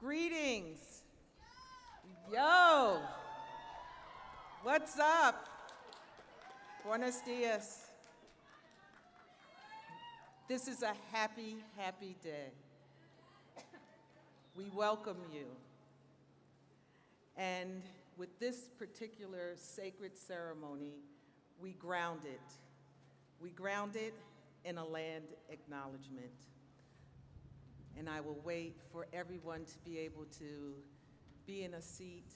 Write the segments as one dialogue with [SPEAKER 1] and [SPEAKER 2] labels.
[SPEAKER 1] Greetings. Yo. What's up? Buenos dias. This is a happy, happy day. We welcome you. And with this particular sacred ceremony, we ground it. We ground it in a land acknowledgement. And I will wait for everyone to be able to be in a seat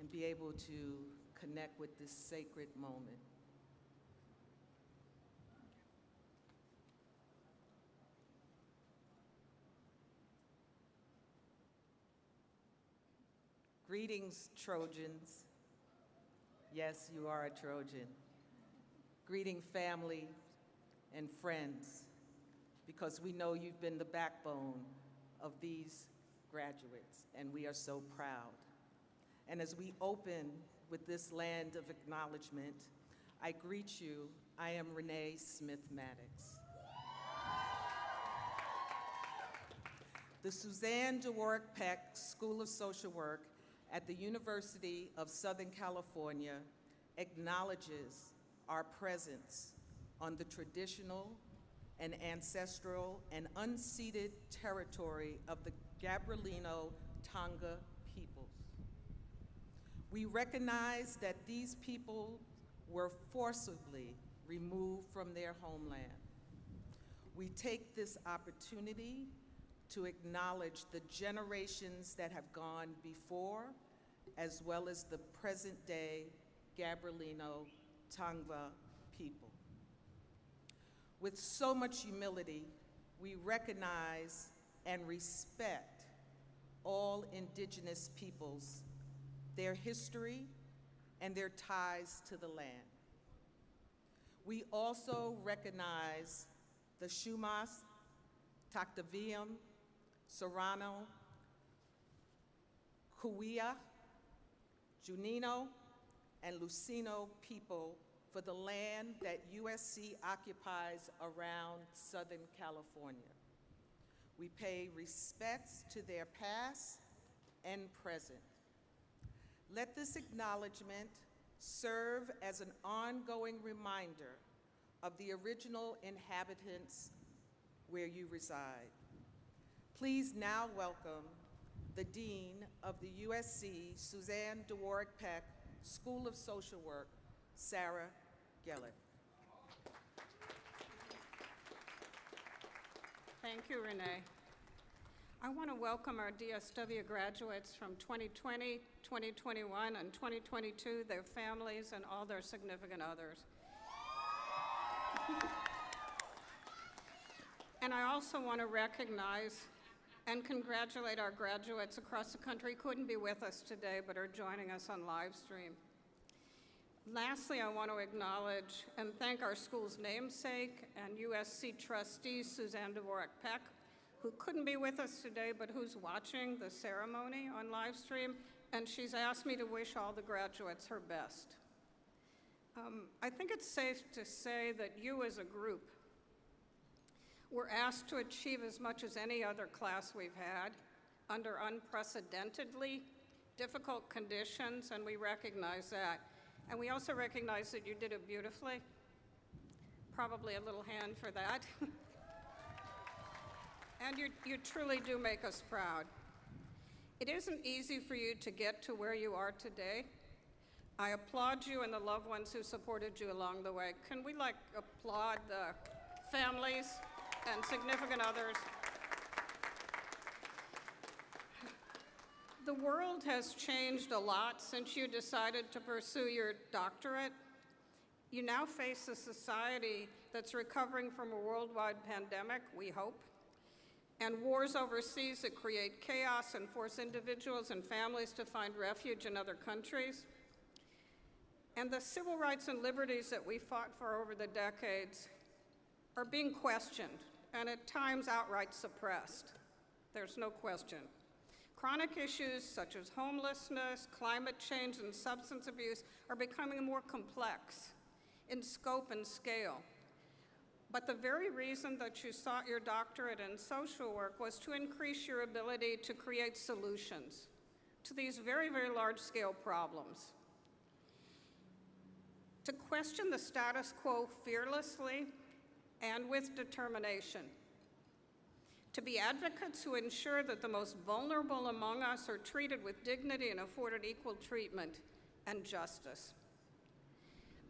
[SPEAKER 1] and be able to connect with this sacred moment. Greetings, Trojans. Yes, you are a Trojan. Greeting family and friends, because we know you've been the backbone of these graduates, and we are so proud. And as we open with this land of acknowledgement, I greet you. I am Renee Smith-Maddox. The Suzanne Dworak-Peck School of Social Work at the University of Southern California acknowledges our presence on the traditional and ancestral and unceded territory of the Gabrielino Tonga peoples. We recognize that these people were forcibly removed from their homeland. We take this opportunity to acknowledge the generations that have gone before, as well as the present-day Gabrielino Tonga people. With so much humility, we recognize and respect all indigenous peoples, their history, and their ties to the land. We also recognize the Chumash, Taktaviam, Serrano, Kuya, Junino, and Lucino people for the land that USC occupies around Southern California. We pay respects to their past and present. Let this acknowledgement serve as an ongoing reminder of the original inhabitants where you reside. Please now welcome the Dean of the USC Suzanne Dworak-Peck School of Social Work, Sarah Gellert.
[SPEAKER 2] Thank you, Renee. I want to welcome our DSW graduates from 2020, 2021, and 2022, their families, and all their significant others. And I also want to recognize and congratulate our graduates across the country who couldn't be with us today but are joining us on live stream. Lastly, I want to acknowledge and thank our school's namesake and USC trustee, Suzanne Dworak-Peck, who couldn't be with us today, but who's watching the ceremony on live stream, and she's asked me to wish all the graduates her best. I think it's safe to say that you as a group were asked to achieve as much as any other class we've had under unprecedentedly difficult conditions, and we recognize that. And we also recognize that you did it beautifully. Probably a little hand for that. And you truly do make us proud. It isn't easy for you to get to where you are today. I applaud you and the loved ones who supported you along the way. Can we applaud the families and significant others? The world has changed a lot since you decided to pursue your doctorate. You now face a society that's recovering from a worldwide pandemic, we hope, and wars overseas that create chaos and force individuals and families to find refuge in other countries. And the civil rights and liberties that we fought for over the decades are being questioned and at times outright suppressed. There's no question. Chronic issues such as homelessness, climate change, and substance abuse are becoming more complex in scope and scale. But the very reason that you sought your doctorate in social work was to increase your ability to create solutions to these very, very large-scale problems. To question the status quo fearlessly and with determination. To be advocates who ensure that the most vulnerable among us are treated with dignity and afforded equal treatment and justice.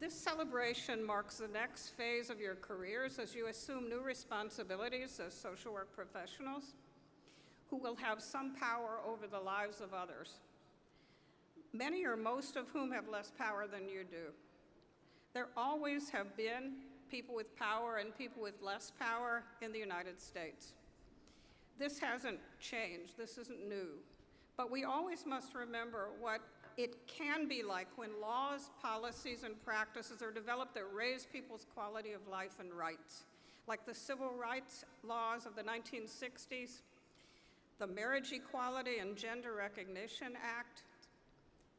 [SPEAKER 2] This celebration marks the next phase of your careers as you assume new responsibilities as social work professionals who will have some power over the lives of others, many or most of whom have less power than you do. There always have been people with power and people with less power in the United States. This hasn't changed, this isn't new, but we always must remember what it can be like when laws, policies, and practices are developed that raise people's quality of life and rights, like the civil rights laws of the 1960s, the Marriage Equality and Gender Recognition Act,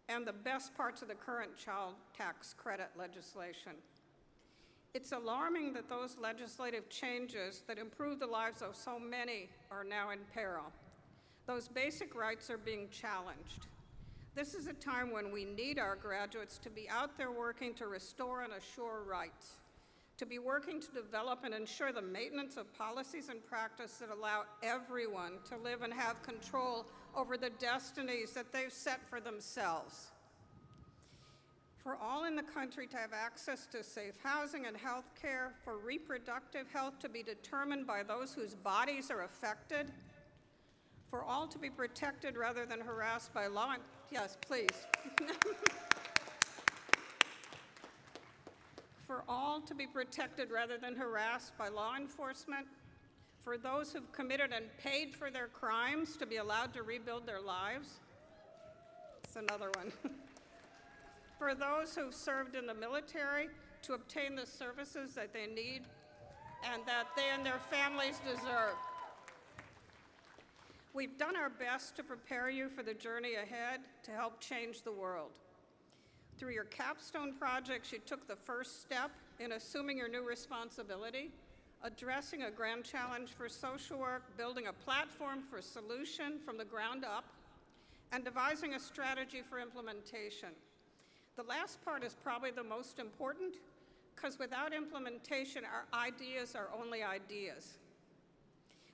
[SPEAKER 2] and the best parts of the current child tax credit legislation. It's alarming that those legislative changes that improve the lives of so many are now in peril. Those basic rights are being challenged. This is a time when we need our graduates to be out there working to restore and assure rights, to be working to develop and ensure the maintenance of policies and practice that allow everyone to live and have control over the destinies that they've set for themselves. For all in the country to have access to safe housing and health care, for reproductive health to be determined by those whose bodies are affected, for all to be protected rather than harassed by law. Yes, please. For all to be protected rather than harassed by law enforcement, for those who've committed and paid for their crimes to be allowed to rebuild their lives. That's another one. For those who've served in the military to obtain the services that they need and that they and their families deserve. We've done our best to prepare you for the journey ahead to help change the world. Through your capstone projects, you took the first step in assuming your new responsibility, addressing a grand challenge for social work, building a platform for solution from the ground up, and devising a strategy for implementation. The last part is probably the most important, because without implementation, our ideas are only ideas.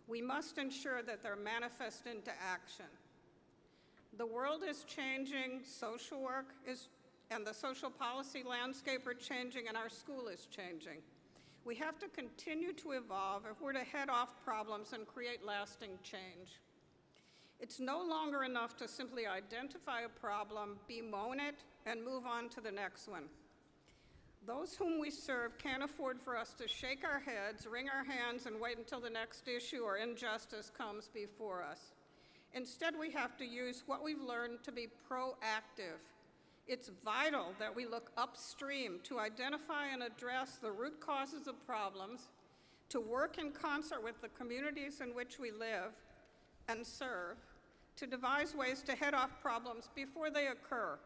[SPEAKER 2] We must ensure that they're manifest into action. The world is changing, social work is, and the social policy landscape are changing, and our school is changing. We have to continue to evolve if we're to head off problems and create lasting change. It's no longer enough to simply identify a problem, bemoan it, and move on to the next one. Those whom we serve can't afford for us to shake our heads, wring our hands, and wait until the next issue or injustice comes before us. Instead, we have to use what we've learned to be proactive. It's vital that we look upstream to identify and address the root causes of problems, to work in concert with the communities in which we live and serve, to devise ways to head off problems before they occur.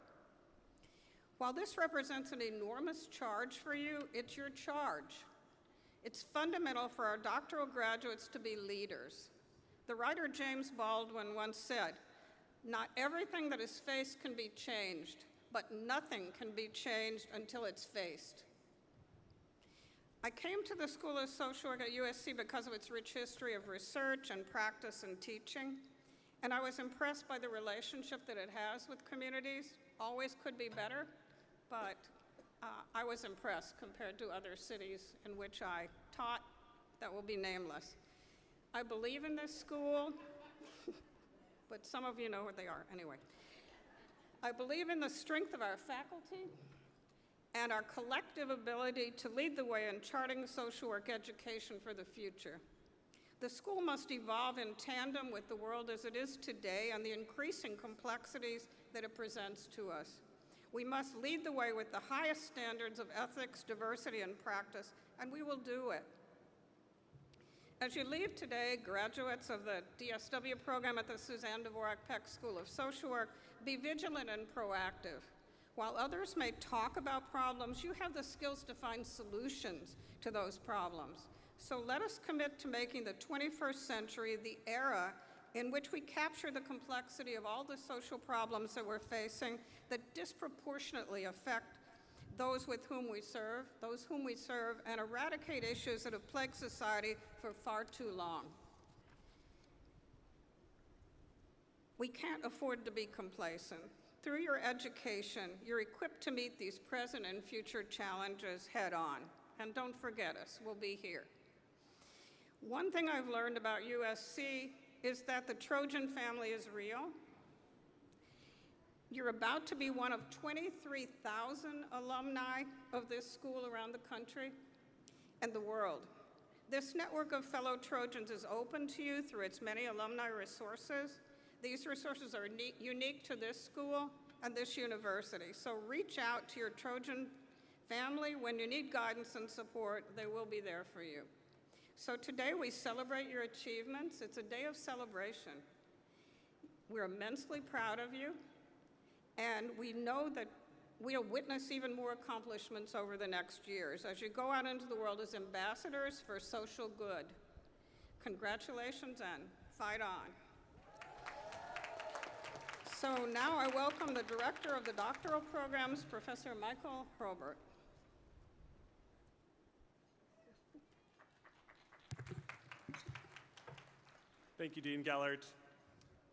[SPEAKER 2] While this represents an enormous charge for you, it's your charge. It's fundamental for our doctoral graduates to be leaders. The writer James Baldwin once said, "Not everything that is faced can be changed, but nothing can be changed until it's faced." I came to the School of Social Work at USC because of its rich history of research and practice and teaching, and I was impressed by the relationship that it has with communities. Always could be better, but I was impressed compared to other cities in which I taught that will be nameless. I believe in this school, but some of you know what they are. Anyway, I believe in the strength of our faculty and our collective ability to lead the way in charting social work education for the future. The school must evolve in tandem with the world as it is today and the increasing complexities that it presents to us. We must lead the way with the highest standards of ethics, diversity, and practice, and we will do it. As you leave today, graduates of the DSW program at the Suzanne Dworak-Peck School of Social Work, be vigilant and proactive. While others may talk about problems, you have the skills to find solutions to those problems. So let us commit to making the 21st century the era in which we capture the complexity of all the social problems that we're facing that disproportionately affect those whom we serve, and eradicate issues that have plagued society for far too long. We can't afford to be complacent. Through your education, you're equipped to meet these present and future challenges head on. And don't forget us, we'll be here. One thing I've learned about USC is that the Trojan family is real. You're about to be one of 23,000 alumni of this school around the country and the world. This network of fellow Trojans is open to you through its many alumni resources. These resources are unique to this school and this university. So reach out to your Trojan family when you need guidance and support. They will be there for you. So today we celebrate your achievements. It's a day of celebration. We're immensely proud of you, and we know that we'll witness even more accomplishments over the next years as you go out into the world as ambassadors for social good. Congratulations and fight on. So now I welcome the Director of the Doctoral Programs, Professor Michael Hrobert.
[SPEAKER 3] Thank you, Dean Gellert,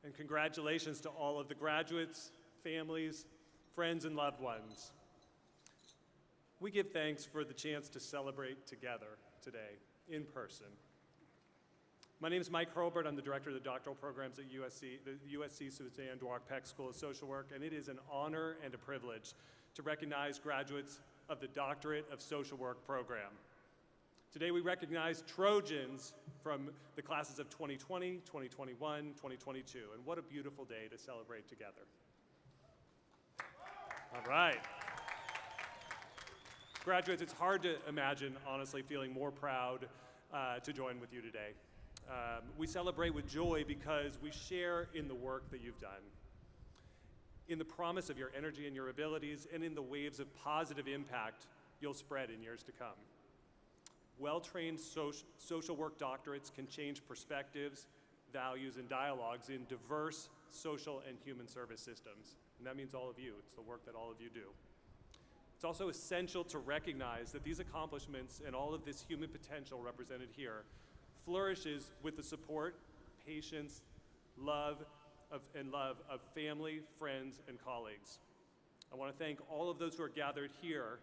[SPEAKER 3] and congratulations to all of the graduates, families, friends, and loved ones. We give thanks for the chance to celebrate together today, in person. My name is Mike Hrobert. I'm the Director of the Doctoral Programs at USC, the USC Suzanne Dworak-Peck School of Social Work, and it is an honor and a privilege to recognize graduates of the Doctorate of Social Work program. Today we recognize Trojans from the classes of 2020, 2021, 2022, and what a beautiful day to celebrate together. All right. Graduates, it's hard to imagine, honestly, feeling more proud to join with you today. We celebrate with joy because we share in the work that you've done, in the promise of your energy and your abilities, and in the waves of positive impact you'll spread in years to come. Well-trained social work doctorates can change perspectives, values, and dialogues in diverse social and human service systems. And that means all of you. It's the work that all of you do. It's also essential to recognize that these accomplishments and all of this human potential represented here flourishes with the support, patience, love of family, friends, and colleagues. I want to thank all of those who are gathered here,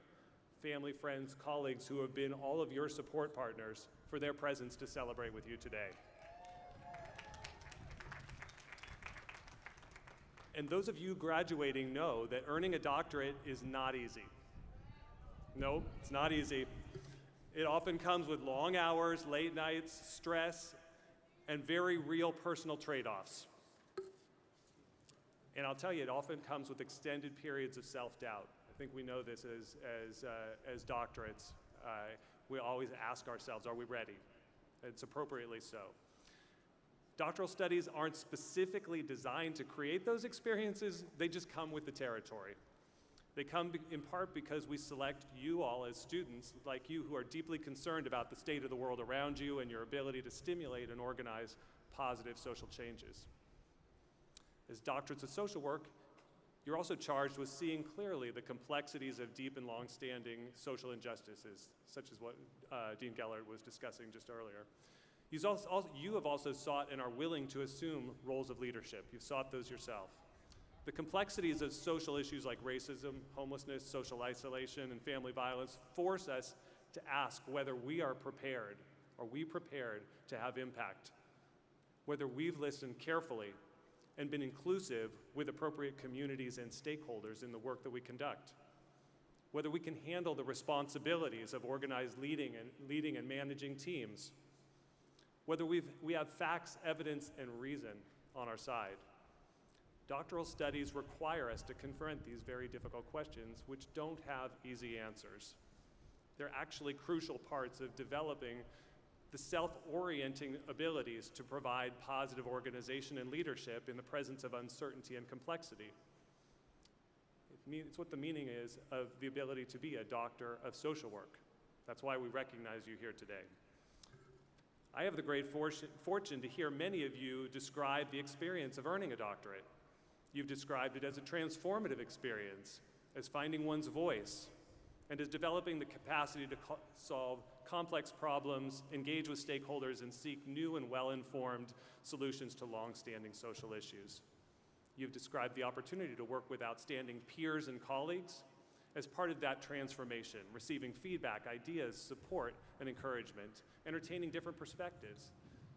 [SPEAKER 3] family, friends, colleagues who have been all of your support partners, for their presence to celebrate with you today. And those of you graduating know that earning a doctorate is not easy. No, it's not easy. It often comes with long hours, late nights, stress, and very real personal trade-offs. And I'll tell you, it often comes with extended periods of self-doubt. I think we know this as doctorates. We always ask ourselves, are we ready? It's appropriately so. Doctoral studies aren't specifically designed to create those experiences, they just come with the territory. They come in part because we select you all as students, like you, who are deeply concerned about the state of the world around you and your ability to stimulate and organize positive social changes. As doctorates of social work, you're also charged with seeing clearly the complexities of deep and long-standing social injustices, such as what Dean Gellert was discussing just earlier. You have also sought and are willing to assume roles of leadership. You've sought those yourself. The complexities of social issues like racism, homelessness, social isolation, and family violence force us to ask whether we are prepared to have impact, whether we've listened carefully and been inclusive with appropriate communities and stakeholders in the work that we conduct, whether we can handle the responsibilities of organized leading and managing teams, whether we have facts, evidence, and reason on our side. Doctoral studies require us to confront these very difficult questions, which don't have easy answers. They're actually crucial parts of developing the self-orienting abilities to provide positive organization and leadership in the presence of uncertainty and complexity. It's what the meaning is of the ability to be a doctor of social work. That's why we recognize you here today. I have the great fortune to hear many of you describe the experience of earning a doctorate. You've described it as a transformative experience, as finding one's voice, and as developing the capacity to solve complex problems, engage with stakeholders, and seek new and well-informed solutions to long-standing social issues. You've described the opportunity to work with outstanding peers and colleagues as part of that transformation, receiving feedback, ideas, support, and encouragement, entertaining different perspectives,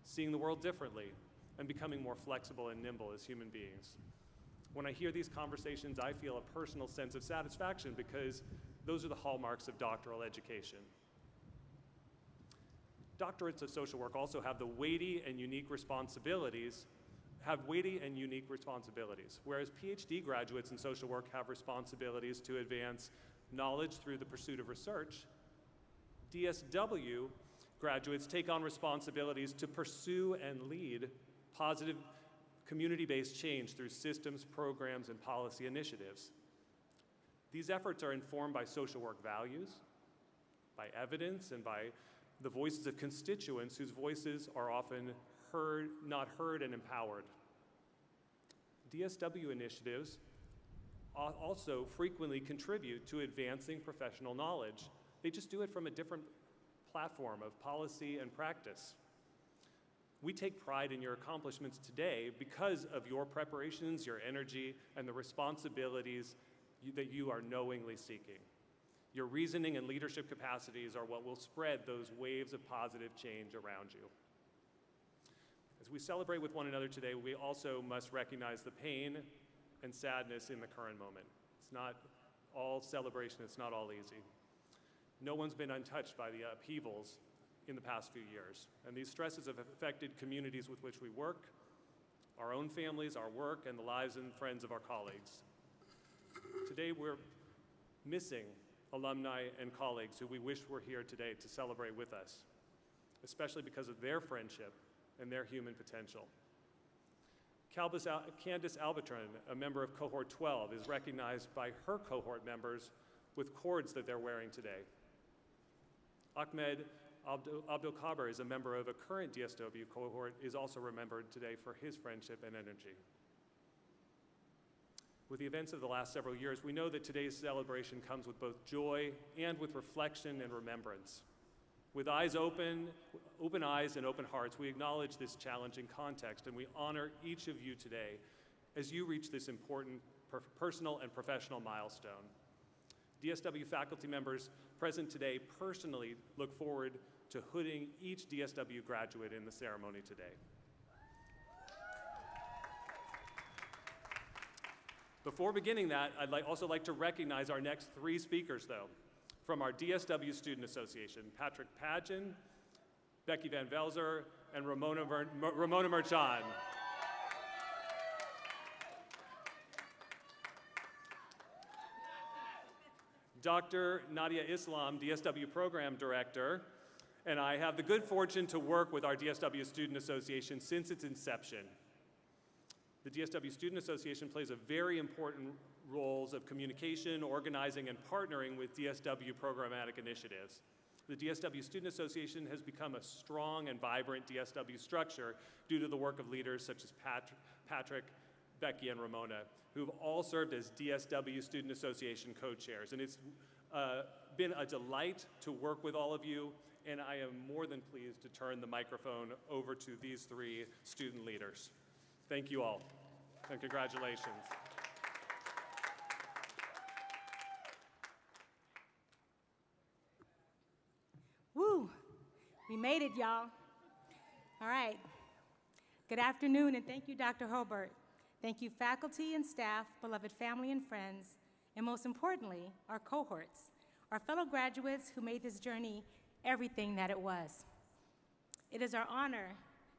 [SPEAKER 3] seeing the world differently, and becoming more flexible and nimble as human beings. When I hear these conversations, I feel a personal sense of satisfaction because those are the hallmarks of doctoral education. Doctorates of social work also have the weighty and unique responsibilities, whereas PhD graduates in social work have responsibilities to advance knowledge through the pursuit of research. DSW graduates take on responsibilities to pursue and lead positive community-based change through systems, programs, and policy initiatives. These efforts are informed by social work values, by evidence, and by the voices of constituents whose voices are often not heard and empowered. DSW initiatives also frequently contribute to advancing professional knowledge. They just do it from a different platform of policy and practice. We take pride in your accomplishments today because of your preparations, your energy, and the responsibilities that you are knowingly seeking. Your reasoning and leadership capacities are what will spread those waves of positive change around you. As we celebrate with one another today, we also must recognize the pain and sadness in the current moment. It's not all celebration, it's not all easy. No one's been untouched by the upheavals in the past few years, and these stresses have affected communities with which we work, our own families, our work, and the lives and friends of our colleagues. Today, we're missing alumni and colleagues who we wish were here today to celebrate with us, especially because of their friendship and their human potential. Candace Albitron, a member of Cohort 12, is recognized by her cohort members with cords that they're wearing today. Ahmed Abdul Kaber is a member of a current DSW cohort, is also remembered today for his friendship and energy. With the events of the last several years, we know that today's celebration comes with both joy and with reflection and remembrance. With open eyes and open hearts, we acknowledge this challenging context, and we honor each of you today as you reach this important personal and professional milestone. DSW faculty members present today personally look forward to hooding each DSW graduate in the ceremony today. Before beginning that, I'd also like to recognize our next three speakers, though. From our DSW Student Association, Patrick Padgen, Becky Van Velzer, and Ramona Merchan. Dr. Nadia Islam, DSW Program Director, and I have the good fortune to work with our DSW Student Association since its inception. The DSW Student Association plays a very important roles of communication, organizing, and partnering with DSW programmatic initiatives. The DSW Student Association has become a strong and vibrant DSW structure due to the work of leaders such as Patrick, Becky, and Ramona, who've all served as DSW Student Association co-chairs. And it's been a delight to work with all of you, and I am more than pleased to turn the microphone over to these three student leaders. Thank you all, and congratulations.
[SPEAKER 4] Woo! We made it, y'all. All right. Good afternoon, and thank you, Dr. Hobart. Thank you, faculty and staff, beloved family and friends, and most importantly, our cohorts, our fellow graduates who made this journey everything that it was. It is our honor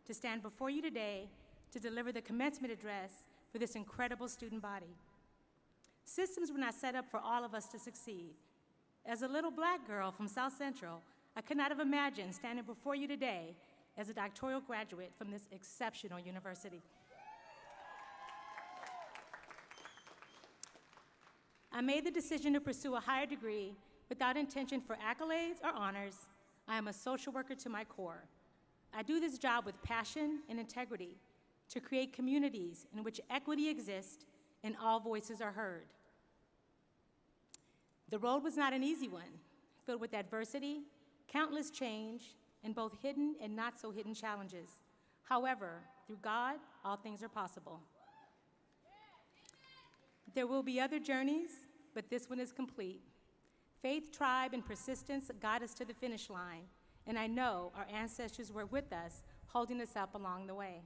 [SPEAKER 4] to stand before you today to deliver the commencement address for this incredible student body. Systems were not set up for all of us to succeed. As a little black girl from South Central, I could not have imagined standing before you today as a doctoral graduate from this exceptional university. I made the decision to pursue a higher degree without intention for accolades or honors. I am a social worker to my core. I do this job with passion and integrity to create communities in which equity exists and all voices are heard. The road was not an easy one, filled with adversity, countless change, and both hidden and not so hidden challenges. However, through God, all things are possible. There will be other journeys, but this one is complete. Faith, tribe, and persistence got us to the finish line, and I know our ancestors were with us, holding us up along the way.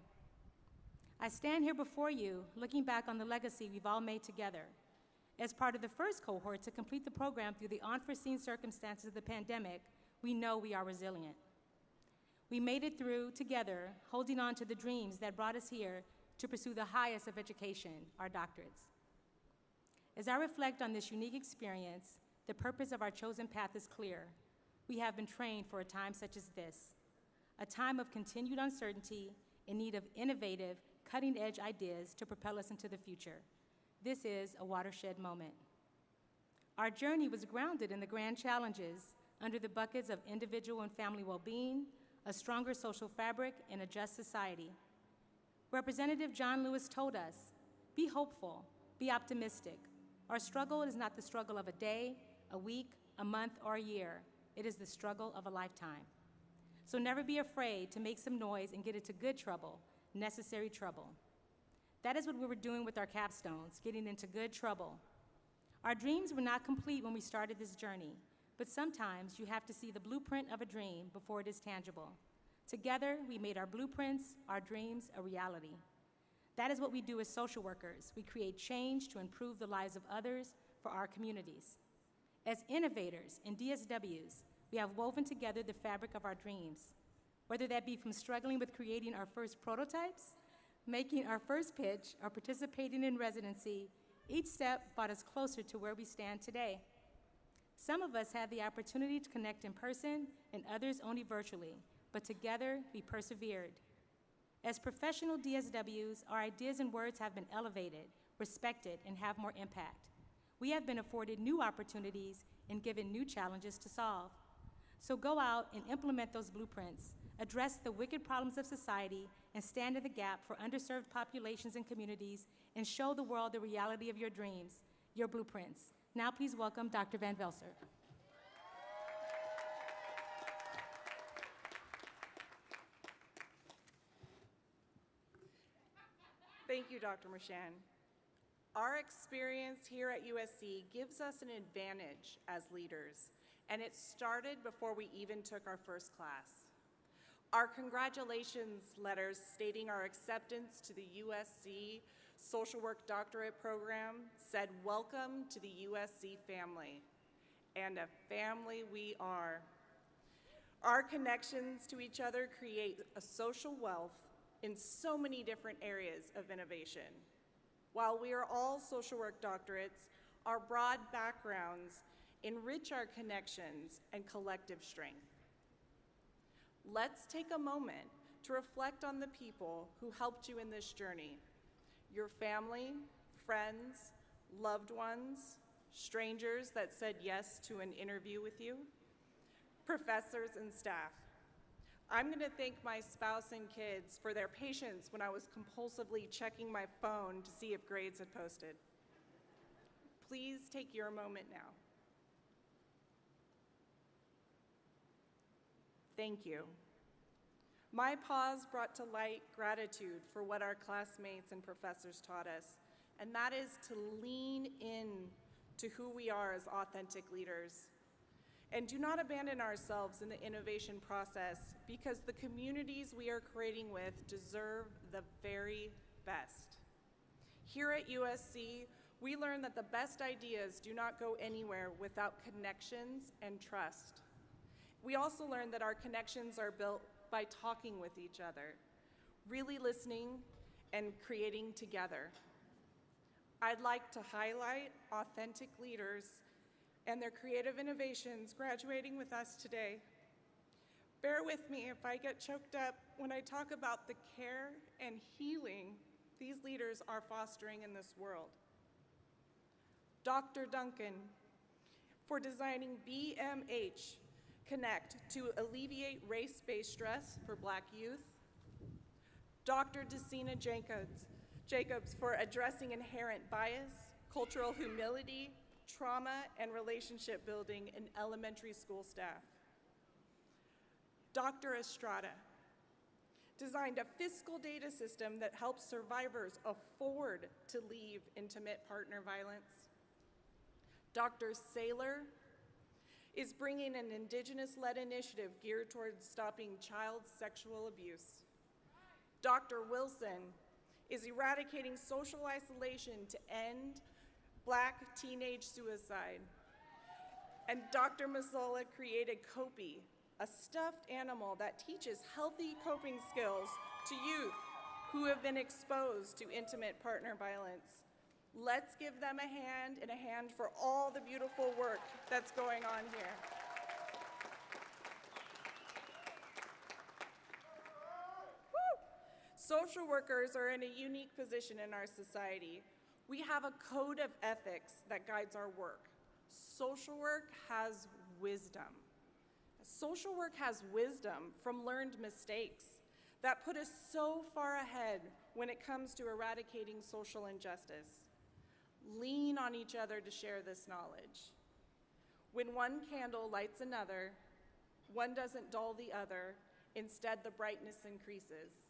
[SPEAKER 4] I stand here before you, looking back on the legacy we've all made together. As part of the first cohort to complete the program through the unforeseen circumstances of the pandemic, we know we are resilient. We made it through together, holding on to the dreams that brought us here to pursue the highest of education, our doctorates. As I reflect on this unique experience, the purpose of our chosen path is clear. We have been trained for a time such as this, a time of continued uncertainty in need of innovative, cutting-edge ideas to propel us into the future. This is a watershed moment. Our journey was grounded in the grand challenges under the buckets of individual and family well-being, a stronger social fabric, and a just society. Representative John Lewis told us, be hopeful, be optimistic. Our struggle is not the struggle of a day, a week, a month, or a year. It is the struggle of a lifetime. So never be afraid to make some noise and get into good trouble, necessary trouble. That is what we were doing with our capstones, getting into good trouble. Our dreams were not complete when we started this journey, but sometimes you have to see the blueprint of a dream before it is tangible. Together, we made our blueprints, our dreams, a reality. That is what we do as social workers. We create change to improve the lives of others for our communities. As innovators and DSWs, we have woven together the fabric of our dreams, whether that be from struggling with creating our first prototypes, making our first pitch, or participating in residency. Each step brought us closer to where we stand today. Some of us had the opportunity to connect in person, and others only virtually, but together we persevered. As professional DSWs, our ideas and words have been elevated, respected, and have more impact. We have been afforded new opportunities and given new challenges to solve. So go out and implement those blueprints, address the wicked problems of society, and stand in the gap for underserved populations and communities, and show the world the reality of your dreams, your blueprints. Now please welcome Dr. Van Velser.
[SPEAKER 5] Thank you, Dr. Marchand. Our experience here at USC gives us an advantage as leaders, and it started before we even took our first class. Our congratulations letters stating our acceptance to the USC Social Work Doctorate Program said, "Welcome to the USC family," and a family we are. Our connections to each other create a social wealth in so many different areas of innovation. While we are all social work doctorates, our broad backgrounds enrich our connections and collective strength. Let's take a moment to reflect on the people who helped you in this journey. Your family, friends, loved ones, strangers that said yes to an interview with you, professors and staff. I'm going to thank my spouse and kids for their patience when I was compulsively checking my phone to see if grades had posted. Please take your moment now. Thank you. My pause brought to light gratitude for what our classmates and professors taught us, and that is to lean in to who we are as authentic leaders. And do not abandon ourselves in the innovation process, because the communities we are creating with deserve the very best. Here at USC, we learn that the best ideas do not go anywhere without connections and trust. We also learn that our connections are built by talking with each other, really listening and creating together. I'd like to highlight authentic leaders and their creative innovations graduating with us today. Bear with me if I get choked up when I talk about the care and healing these leaders are fostering in this world. Dr. Duncan, for designing BMH, Connect to alleviate race-based stress for Black youth. Dr. Desina Jacobs for addressing inherent bias, cultural humility, trauma, and relationship building in elementary school staff. Dr. Estrada designed a fiscal data system that helps survivors afford to leave intimate partner violence. Dr. Saylor is bringing an Indigenous-led initiative geared towards stopping child sexual abuse. Dr. Wilson is eradicating social isolation to end Black teenage suicide. And Dr. Mazzola created Kopi, a stuffed animal that teaches healthy coping skills to youth who have been exposed to intimate partner violence. Let's give them a hand and a hand for all the beautiful work that's going on here. Woo! Social workers are in a unique position in our society. We have a code of ethics that guides our work. Social work has wisdom. Social work has wisdom from learned mistakes that put us so far ahead when it comes to eradicating social injustice. Lean on each other to share this knowledge. When one candle lights another, one doesn't dull the other, instead the brightness increases.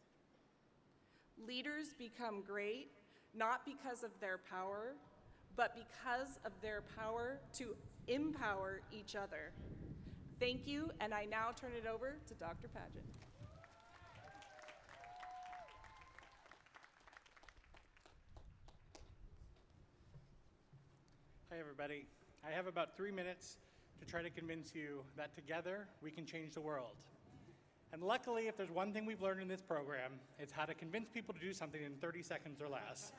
[SPEAKER 5] Leaders become great not because of their power, but because of their power to empower each other. Thank you, and I now turn it over to Dr. Padgett.
[SPEAKER 6] Hi, everybody. I have about 3 minutes to try to convince you that together we can change the world. And luckily, if there's one thing we've learned in this program, it's how to convince people to do something in 30 seconds or less.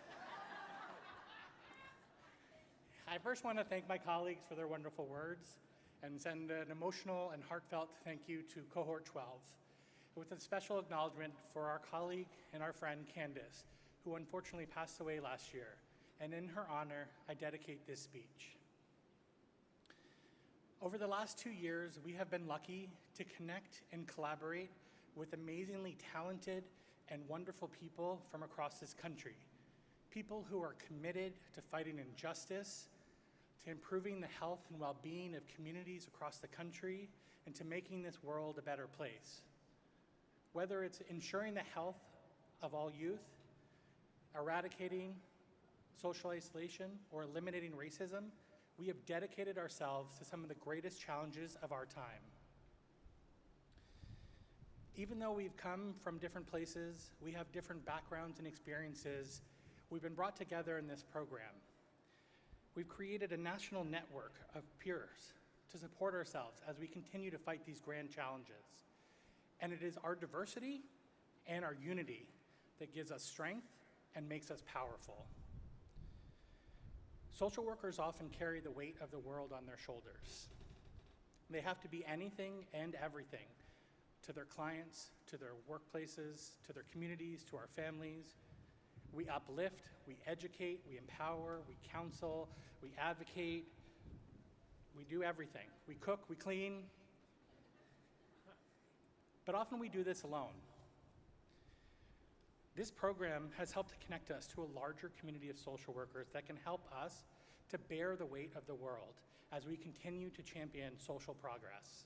[SPEAKER 6] I first want to thank my colleagues for their wonderful words and send an emotional and heartfelt thank you to Cohort 12, with a special acknowledgement for our colleague and our friend Candace, who unfortunately passed away last year. And in her honor, I dedicate this speech. Over the last 2 years, we have been lucky to connect and collaborate with amazingly talented and wonderful people from across this country. People who are committed to fighting injustice, to improving the health and well-being of communities across the country, and to making this world a better place. Whether it's ensuring the health of all youth, eradicating social isolation, or eliminating racism, we have dedicated ourselves to some of the greatest challenges of our time. Even though we've come from different places, we have different backgrounds and experiences, we've been brought together in this program. We've created a national network of peers to support ourselves as we continue to fight these grand challenges. And it is our diversity and our unity that gives us strength and makes us powerful. Social workers often carry the weight of the world on their shoulders. They have to be anything and everything to their clients, to their workplaces, to their communities, to our families. We uplift, we educate, we empower, we counsel, we advocate, we do everything. We cook, we clean, but often we do this alone. This program has helped to connect us to a larger community of social workers that can help us to bear the weight of the world as we continue to champion social progress.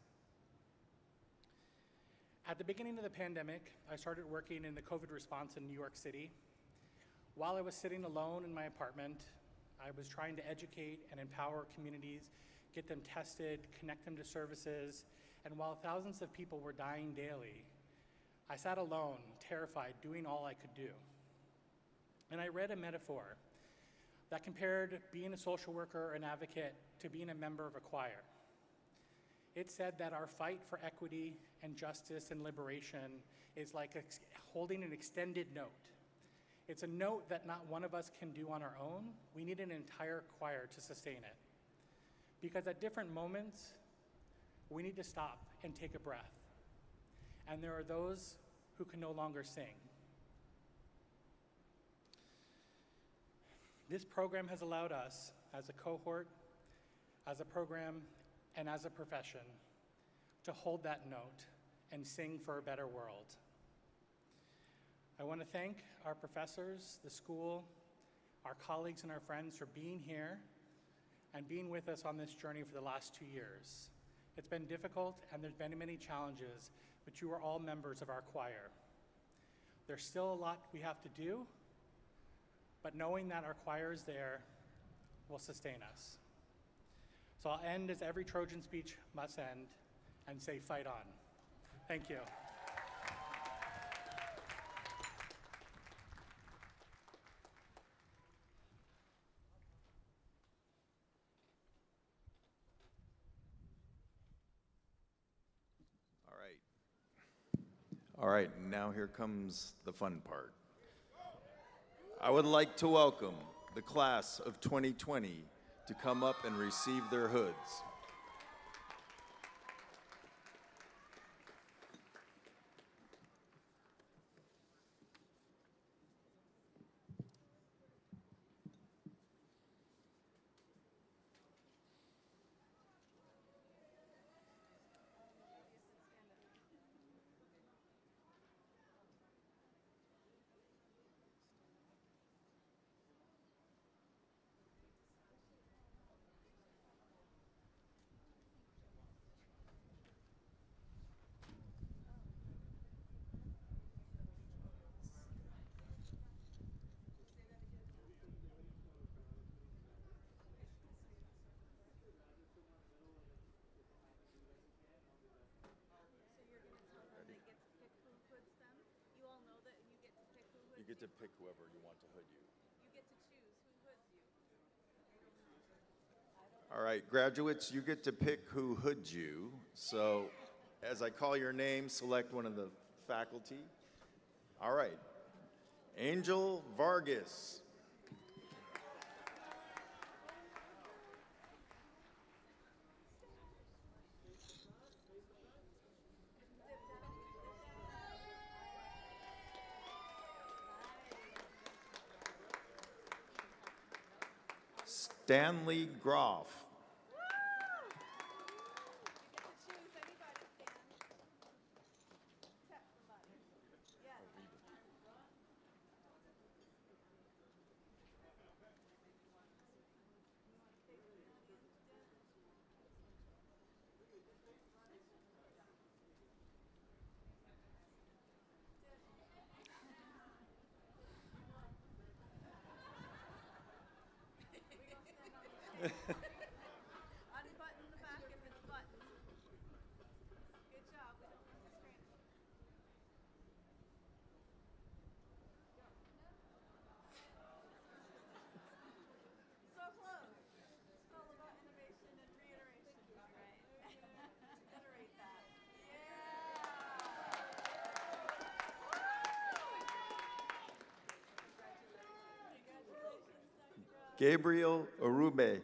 [SPEAKER 6] At the beginning of the pandemic, I started working in the COVID response in New York City. While I was sitting alone in my apartment, I was trying to educate and empower communities, get them tested, connect them to services, and while thousands of people were dying daily, I sat alone, terrified, doing all I could do. And I read a metaphor that compared being a social worker or an advocate to being a member of a choir. It said that our fight for equity and justice and liberation is like holding an extended note. It's a note that not one of us can do on our own. We need an entire choir to sustain it. Because at different moments, we need to stop and take a breath. And there are those who can no longer sing. This program has allowed us, as a cohort, as a program, and as a profession, to hold that note and sing for a better world. I want to thank our professors, the school, our colleagues and our friends for being here and being with us on this journey for the last 2 years. It's been difficult and there's been many challenges, but you are all members of our choir. There's still a lot we have to do, but knowing that our choir is there will sustain us. So I'll end as every Trojan speech must end and say, fight on. Thank you.
[SPEAKER 7] All right, now here comes the fun part. I would like to welcome the class of 2020 to come up and receive their hoods. You get to pick whoever you want to hood you. You get to choose who hoods you. All right, graduates, you get to pick who hoods you. So as I call your name, select one of the faculty. All right, Angel Vargas. Stanley Groff.
[SPEAKER 8] Unbutton the back if it's buttoned. Good job. We don't want to strain it. So close. It's all about innovation and reiteration, right? Iterate that. Congratulations, Dr.
[SPEAKER 7] Gabriel Arube.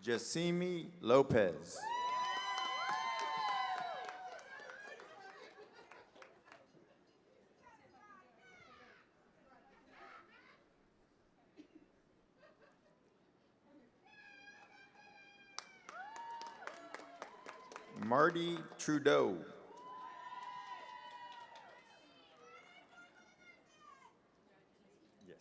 [SPEAKER 7] Jessimi Lopez. Marty Trudeau. Yes.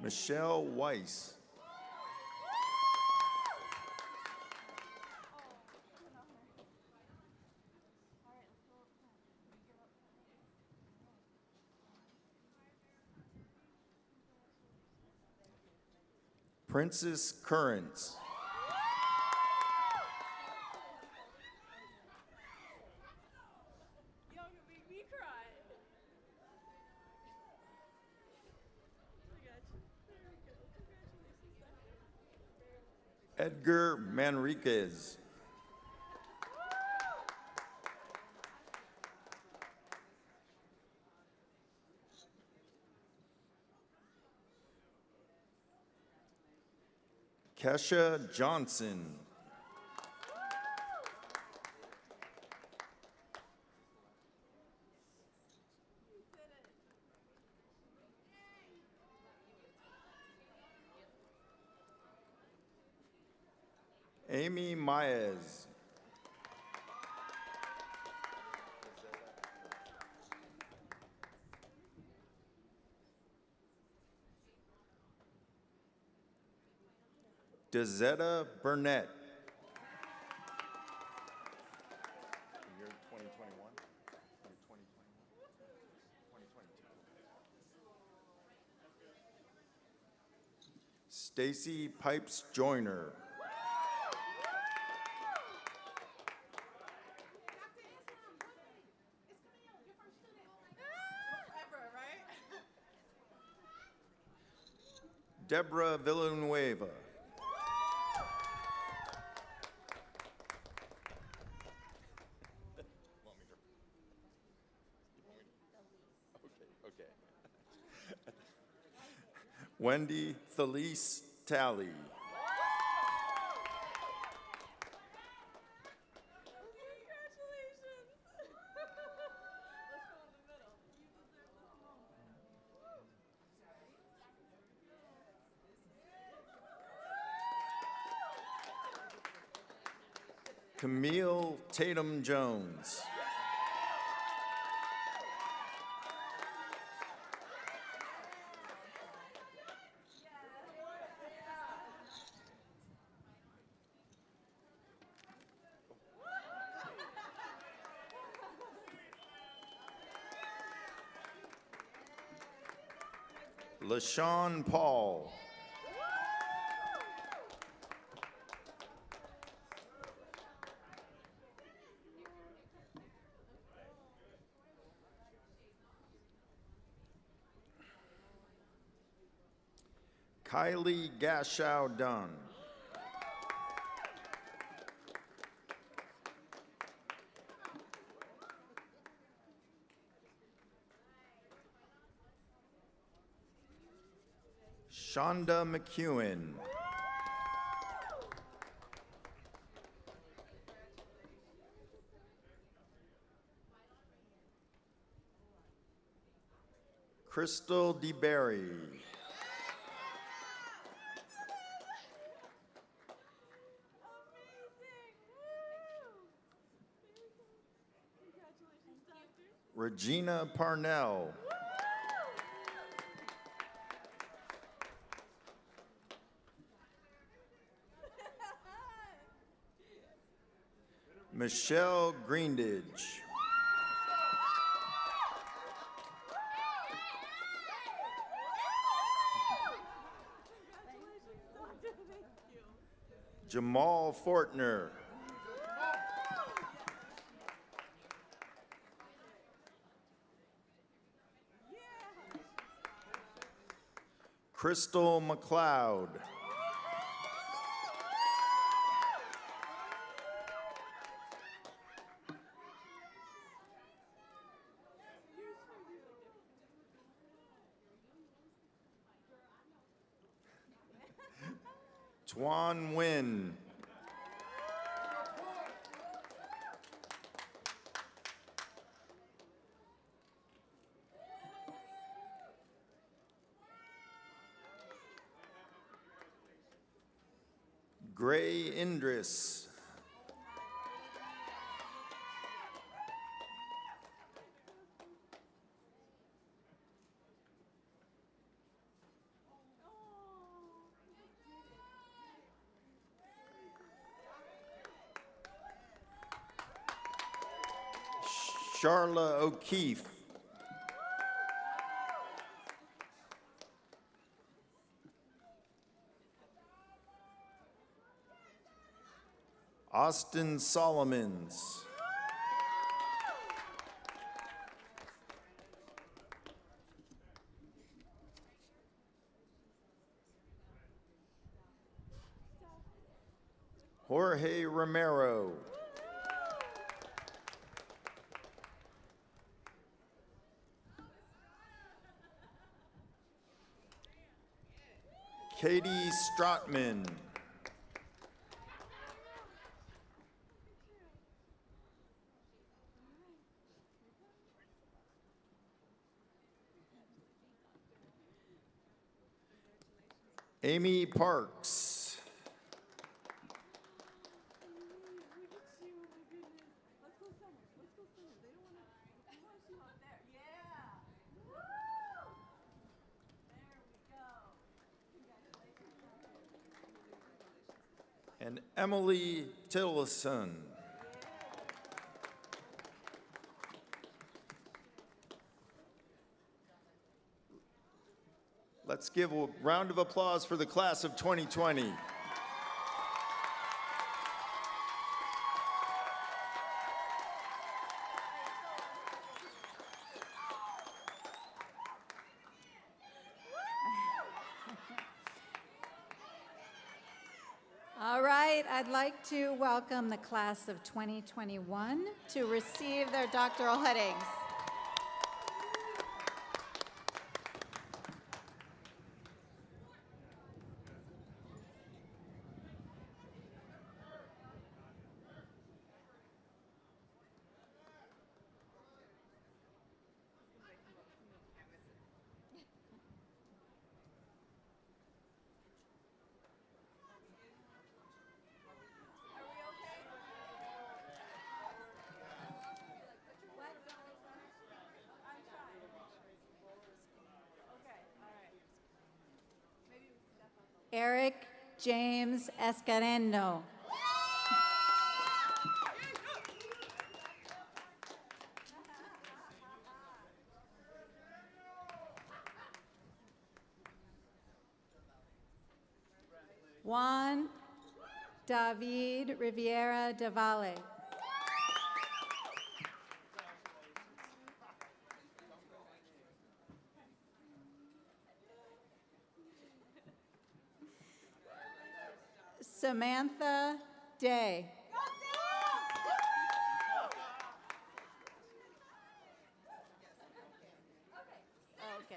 [SPEAKER 7] Michelle Weiss. Princess Currents.
[SPEAKER 8] Yo, you make me cry. I got you. There we go. Congratulations, Dr.
[SPEAKER 7] Edgar Manriquez. Kesha Johnson. Amy Maez. Dezetta Burnett. Year 2021? 2022. Stacy Pipes Joyner. Deborah Villanueva. Wendy Thalise Talley. Camille Tatum Jones. LaShawn Paul. Kylie Gashow Dunn. Shonda McEwen. Crystal DeBerry. Regina Parnell. Michelle Greendage. Jamal Fortner. Crystal McLeod. Tuan Nguyen. Gray Indris. Charla O'Keefe. Austin Solomons. Jorge Romero. Katie Strotman. Amy Parks. And Emily Tillison. Let's give a round of applause for the class of 2020.
[SPEAKER 9] All right, I'd like to welcome the class of 2021 to receive their doctoral headings. Eric James Escareno. Juan David Riviera de Valle. Samantha Day. Okay.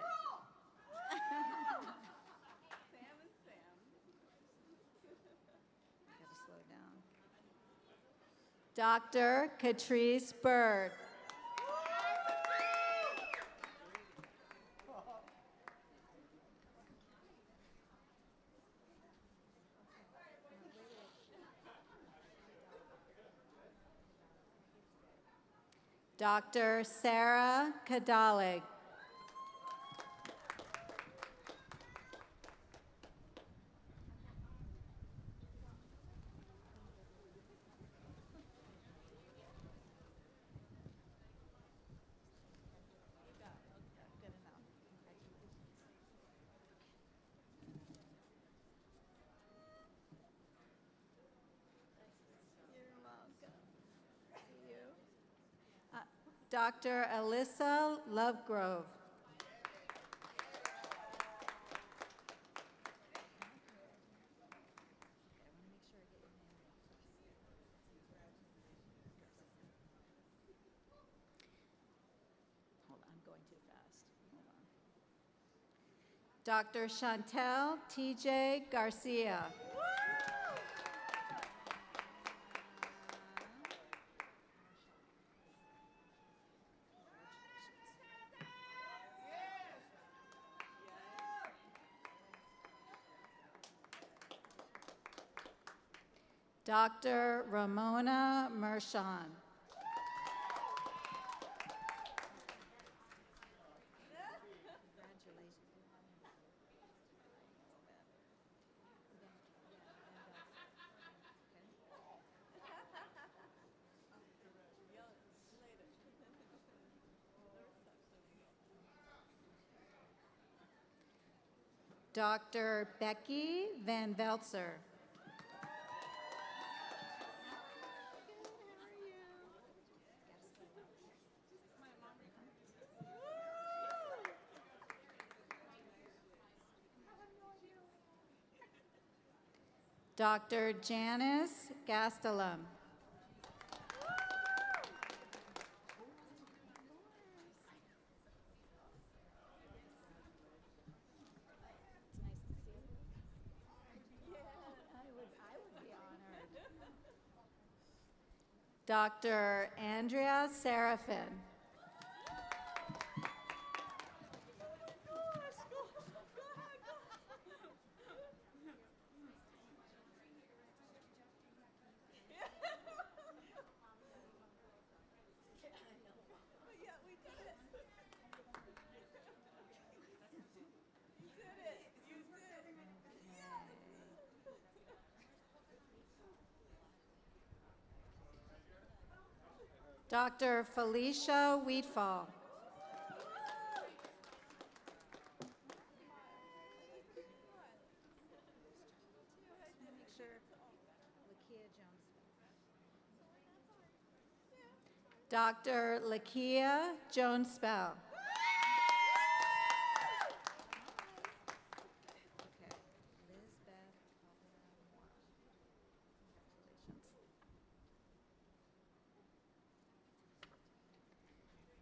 [SPEAKER 9] Gotta slow down. Dr. Catrice Bird. Dr. Sarah Kadalig. Dr. Alyssa Lovegrove. Hold on, I'm going too fast. Hold on. Dr. Chantel TJ Garcia. Dr. Ramona Mershon. Dr. Becky Van Veltzer. Dr. Janice Gastelum. Dr. Andrea Serafin. Dr. Felicia Wheatfall. Dr. Lakia Jones-Spell.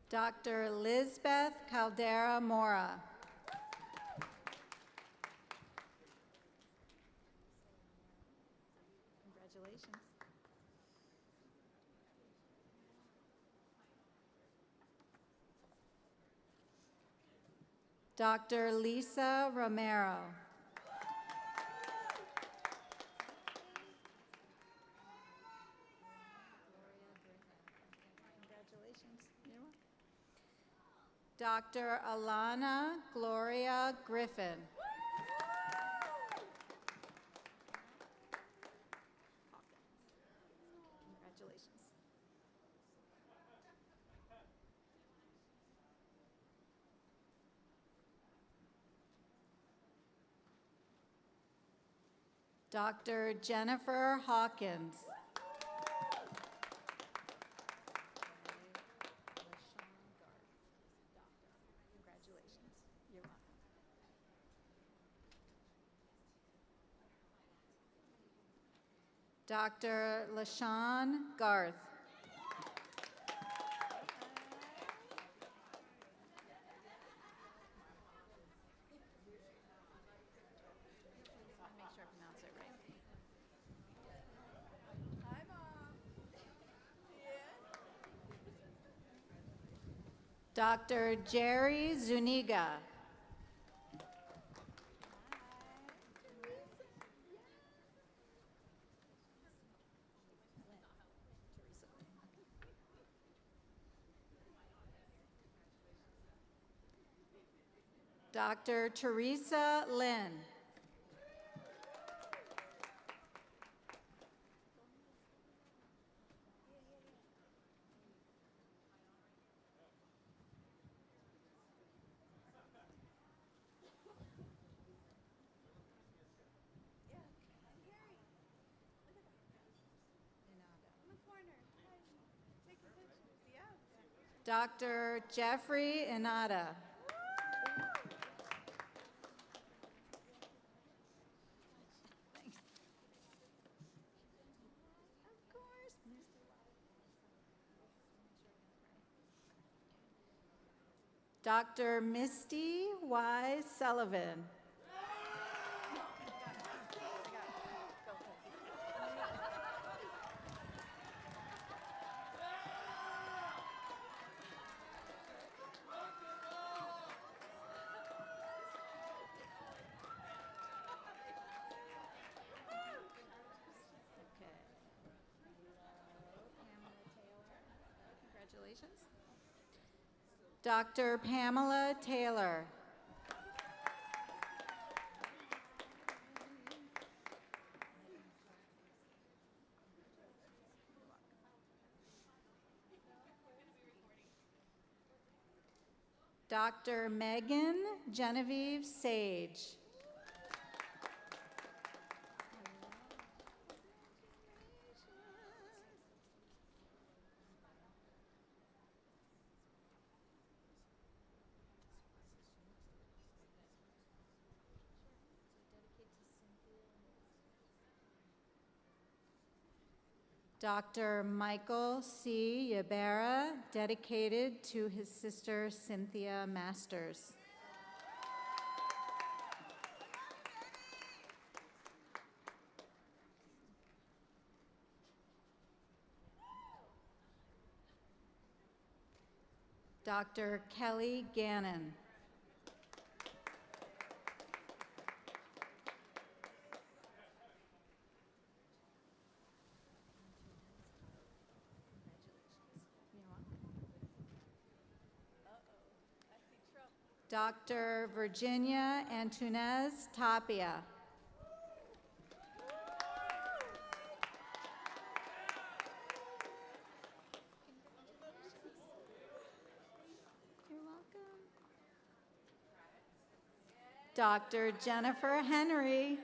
[SPEAKER 9] Dr. Lizbeth Caldera Mora. Congratulations. Dr. Lisa Romero. Dr. Alana Gloria Griffin. Congratulations. Dr. Jennifer Hawkins. Dr. LaShawn Garth. Make sure I pronounce it right.
[SPEAKER 8] Hi, Mom.
[SPEAKER 9] Dr. Jerry Zuniga. Dr. Teresa Lynn.
[SPEAKER 8] In the corner. Hi. Taking pictures. Yes.
[SPEAKER 9] Dr. Jeffrey Inada. Of course. Dr. Misty Y. Sullivan. Congratulations. Dr. Pamela Taylor. Dr. Megan Genevieve Sage. Dr. Michael C. Ybarra, dedicated to his sister Cynthia Masters. Dr. Kelly Gannon. Dr. Virginia Antunez Tapia. Dr. Jennifer Henry.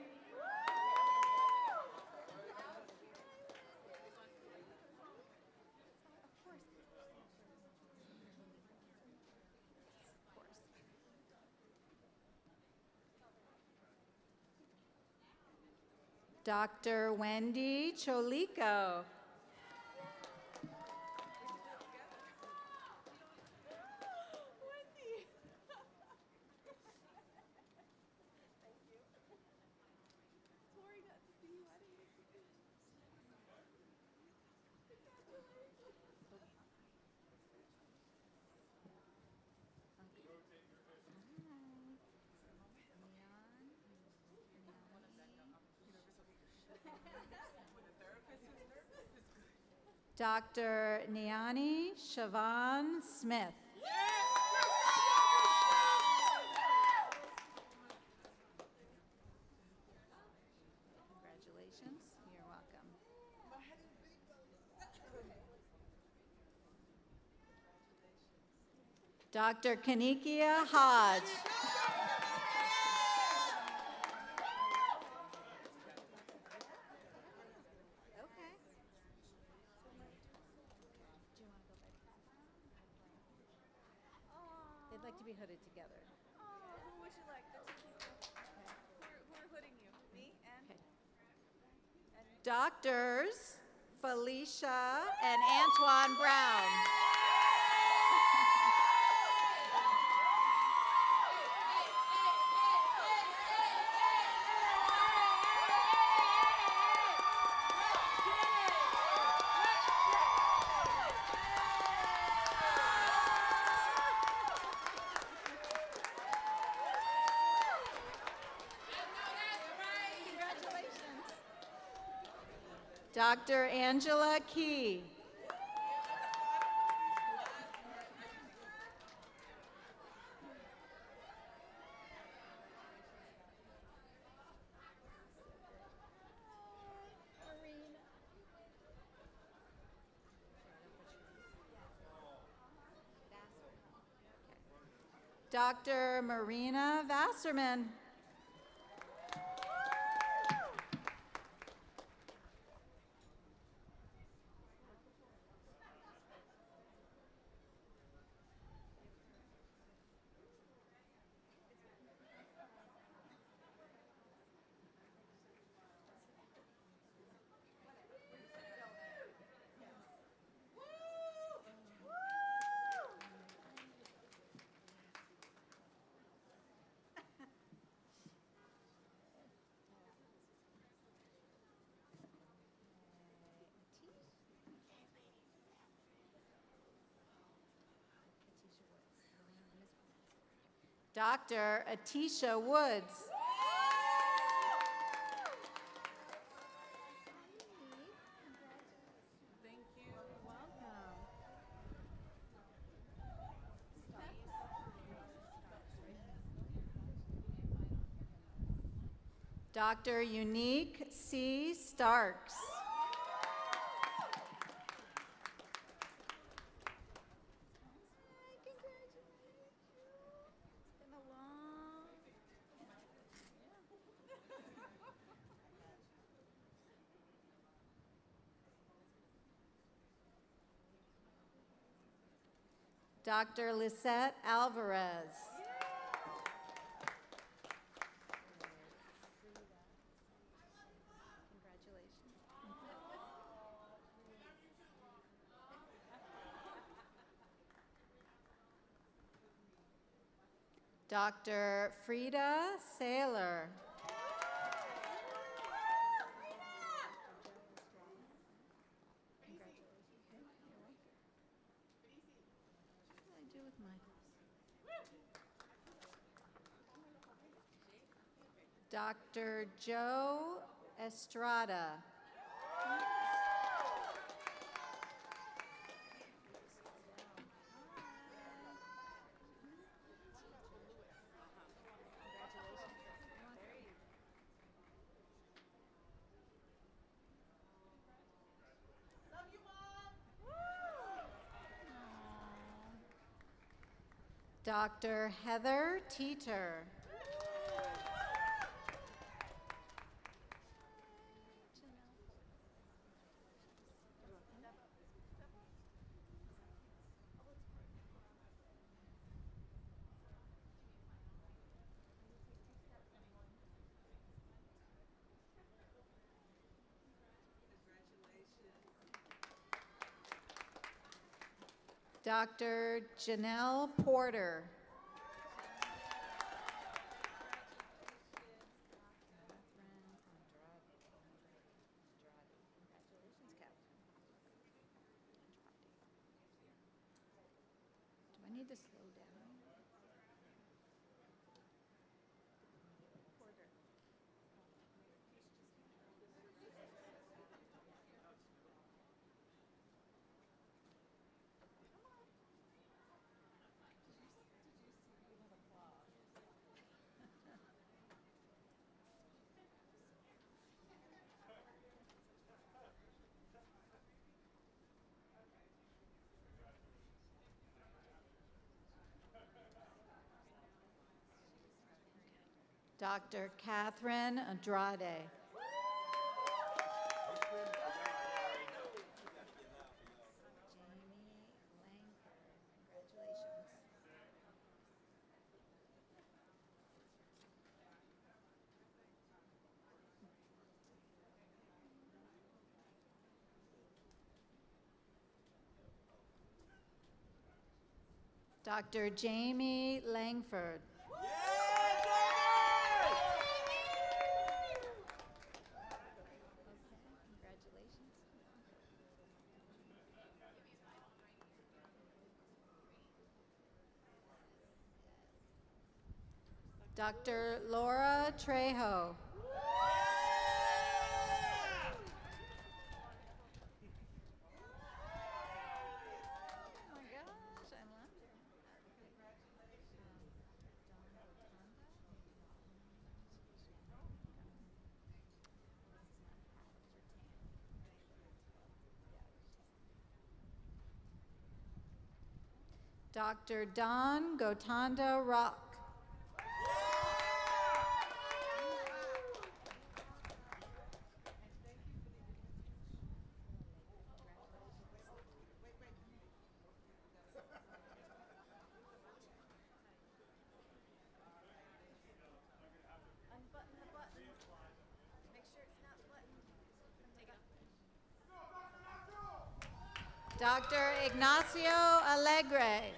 [SPEAKER 9] Dr. Wendy Cholico. Dr. Niani Siobhan Smith. Congratulations. You're welcome. Dr. Kanikia Hodge. They'd like to be hooded together.
[SPEAKER 8] Oh, who would you like? The two people. Who are hooding you? Me and?
[SPEAKER 9] Doctors Felicia and Antoine Brown. Dr. Angela Key. Dr. Marina Vasserman. Dr. Atisha Woods.
[SPEAKER 8] Thank you.
[SPEAKER 9] Welcome. Dr. Unique C. Starks. Dr. Lisette Alvarez. Dr. Frida Saylor. Dr. Joe Estrada. Dr. Heather Teeter. Dr. Janelle Porter. Do I need to slow down? Dr. Catherine Andrade. Dr. Jamie Langford. Dr. Laura Trejo. Dr. Don Gotanda Rock.
[SPEAKER 8] Unbutton the button. Make sure it's not buttoned. Take it.
[SPEAKER 9] Dr. Ignacio Alegre.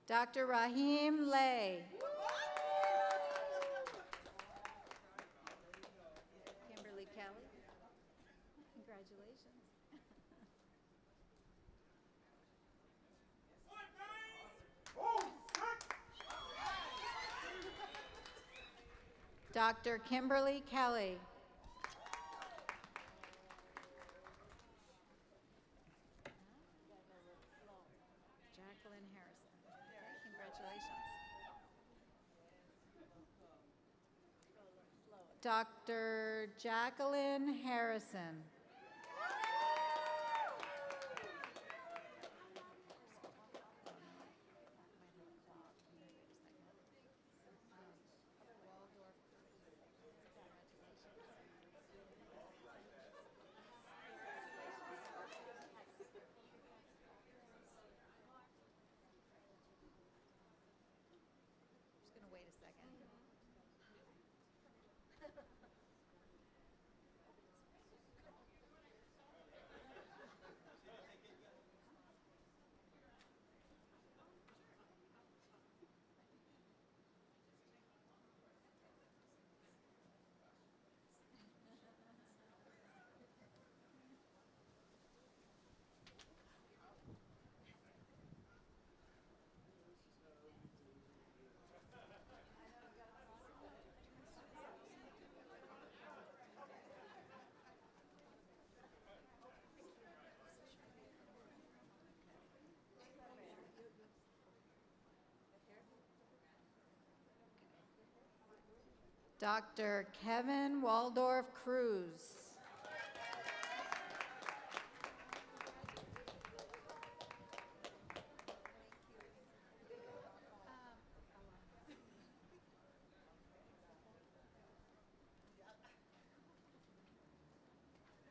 [SPEAKER 9] Dr. Rahim Lay. Kimberly Kelly. Congratulations. Dr. Kimberly Kelly. Jacqueline Harrison. Okay, congratulations. Dr. Jacqueline Harrison. Just going to wait a second. Dr. Kevin Waldorf Cruz.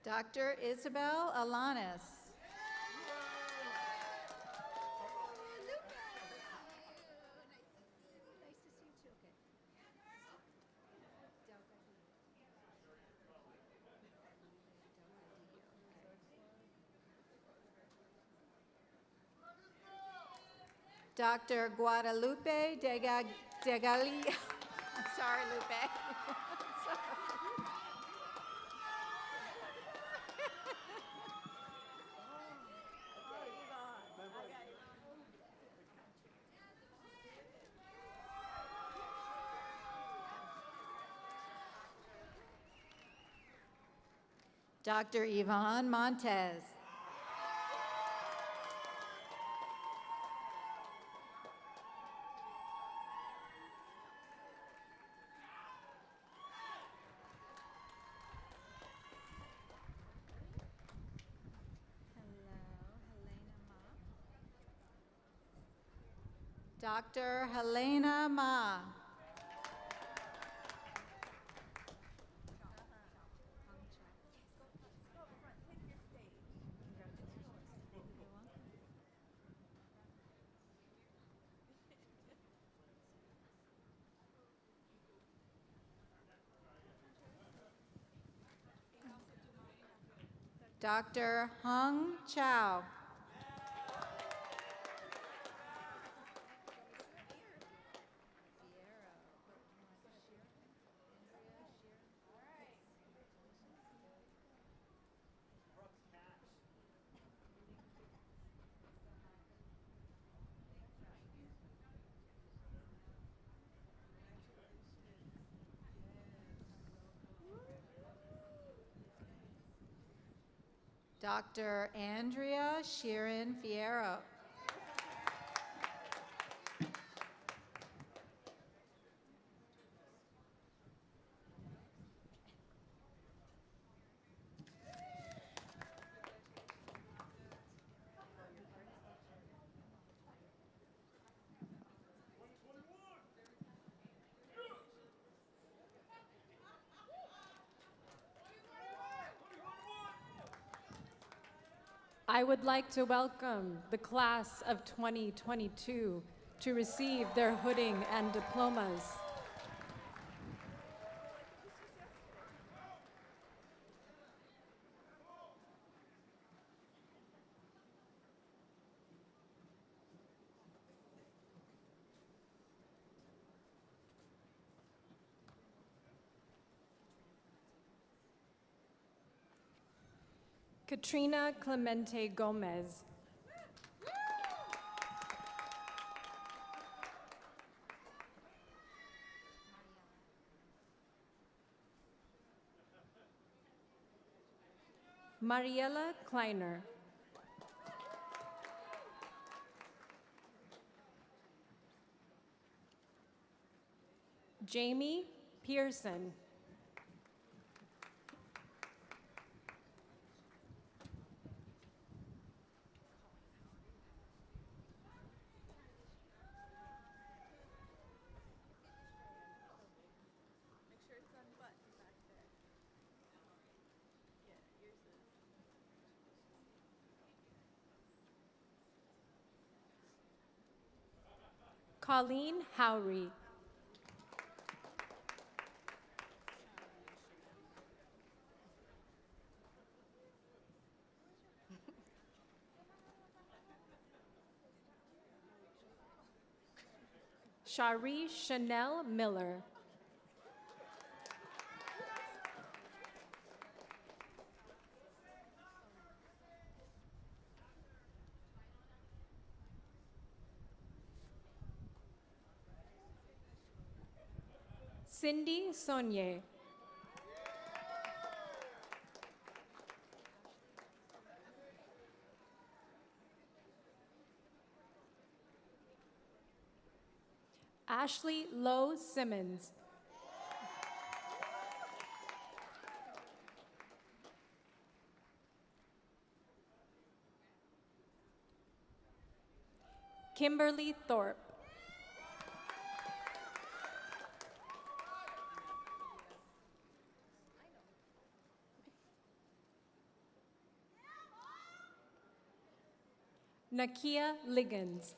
[SPEAKER 9] Dr. Isabel Alanis. Dr. Guadalupe Degali. I'm sorry, Lupe. Dr. Yvonne Montez. Dr. Helena Ma. Dr. Hung Chow. Dr. Andrea Sheeran Fierro.
[SPEAKER 10] I would like to welcome the class of 2022 to receive their hooding and diplomas. Katrina Clemente Gomez. Mariela Kleiner. Jamie Pearson.
[SPEAKER 8] Make sure it's unbuttoned back there. Yeah, yours is.
[SPEAKER 10] Colleen Howry. Shari Chanel Miller. Cindy Saunier. Ashley Lowe Simmons. Kimberly Thorpe. Nakia Liggins.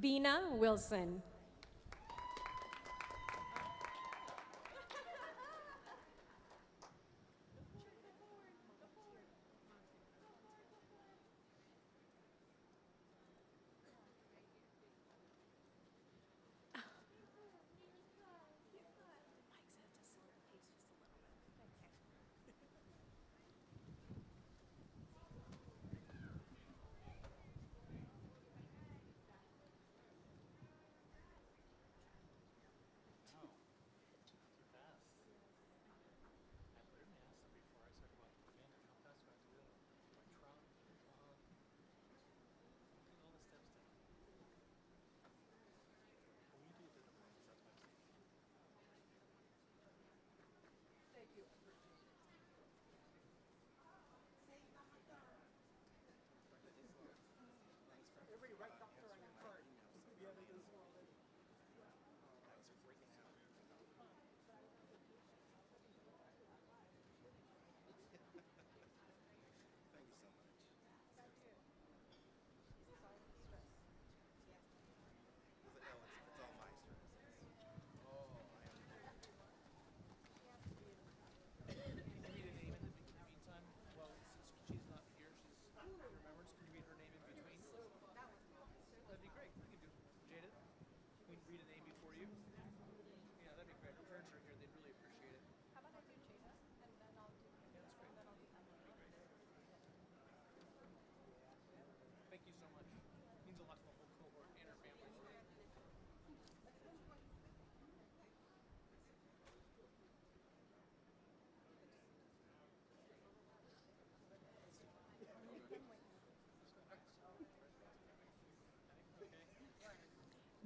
[SPEAKER 10] Bina Wilson.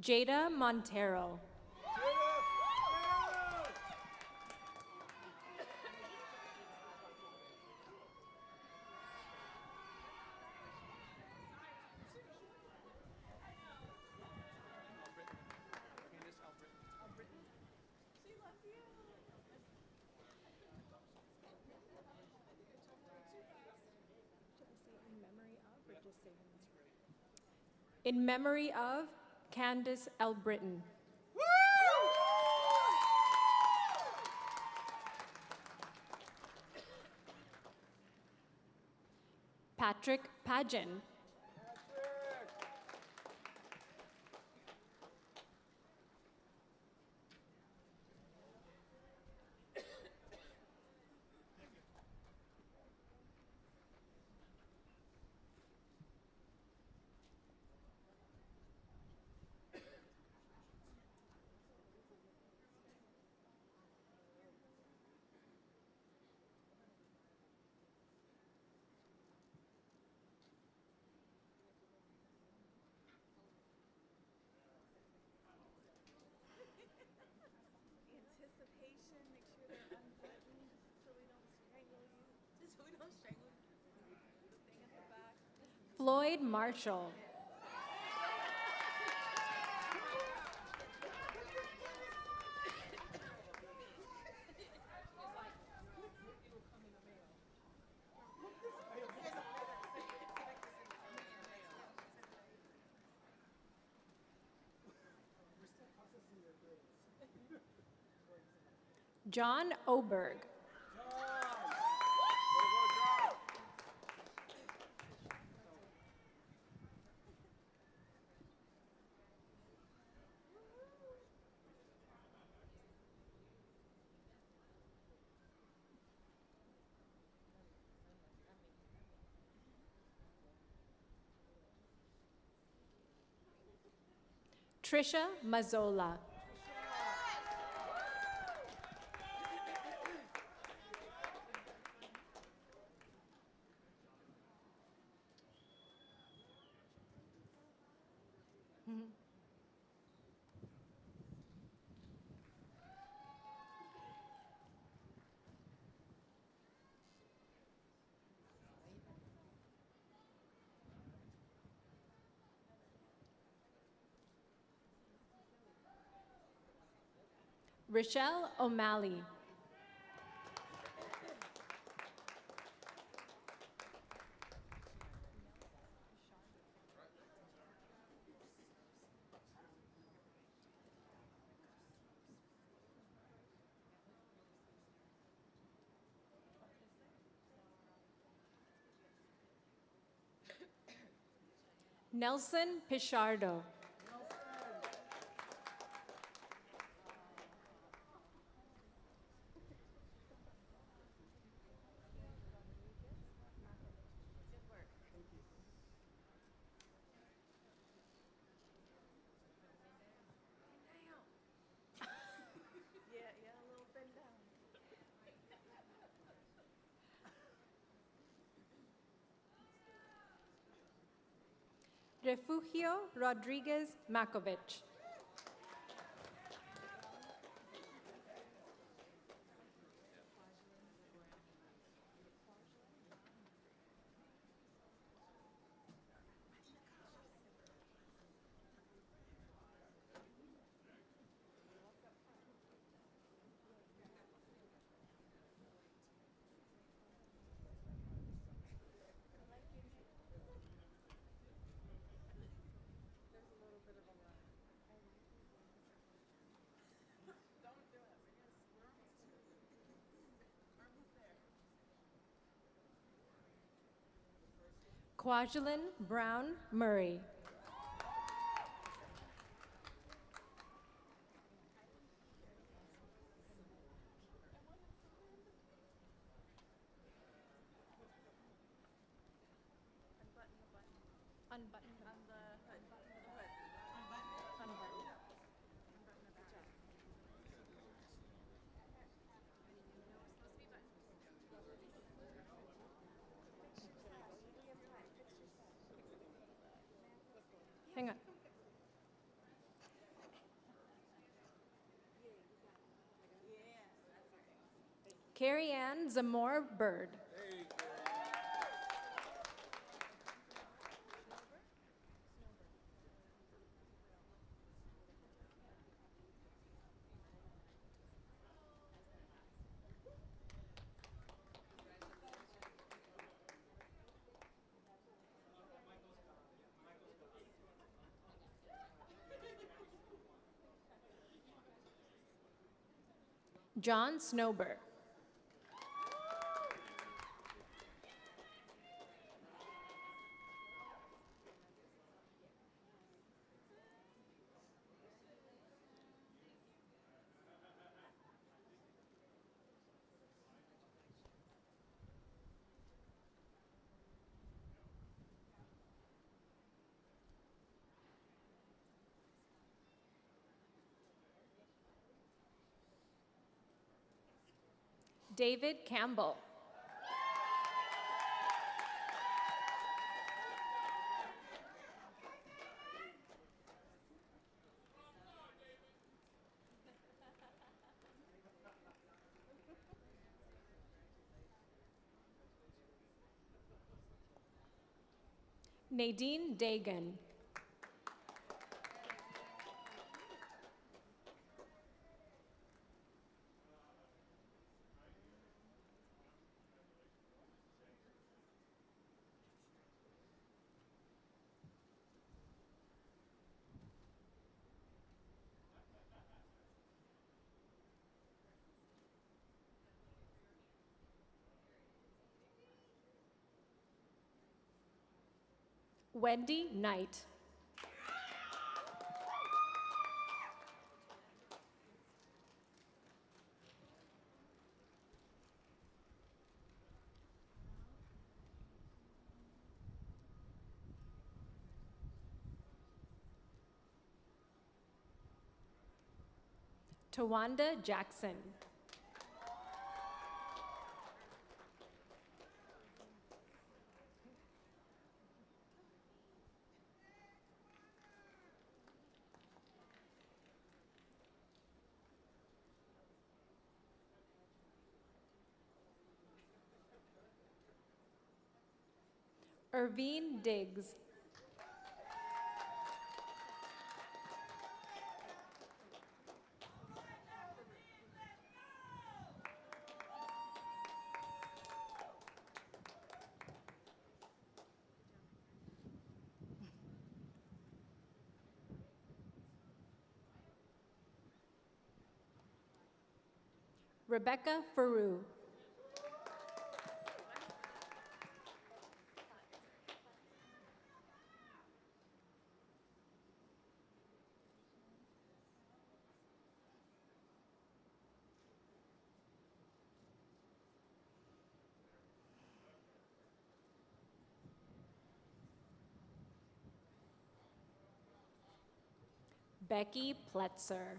[SPEAKER 10] Jada Montero. In memory of Candace L. Britton. Patrick Pageon.
[SPEAKER 8] Anticipation, make sure they're unbuttoned so we don't strangle you. Just so we don't strangle you. The thing at the back.
[SPEAKER 10] Floyd Marshall. John Oberg. Trisha Mazzola. Rochelle O'Malley. Nelson Pichardo.
[SPEAKER 8] Yeah, a little bend down.
[SPEAKER 10] Refugio Rodriguez Makovich. Kwajalein Brown Murray.
[SPEAKER 8] Unbutton on the hood. The hood. Unbutton.
[SPEAKER 10] Hang on. Carrie Ann Zamora Bird. John Snowber. David Campbell. Nadine Dagan. Wendy Knight. Tawanda Jackson. Irvine Diggs. Rebecca Faru. Becky Pletzer.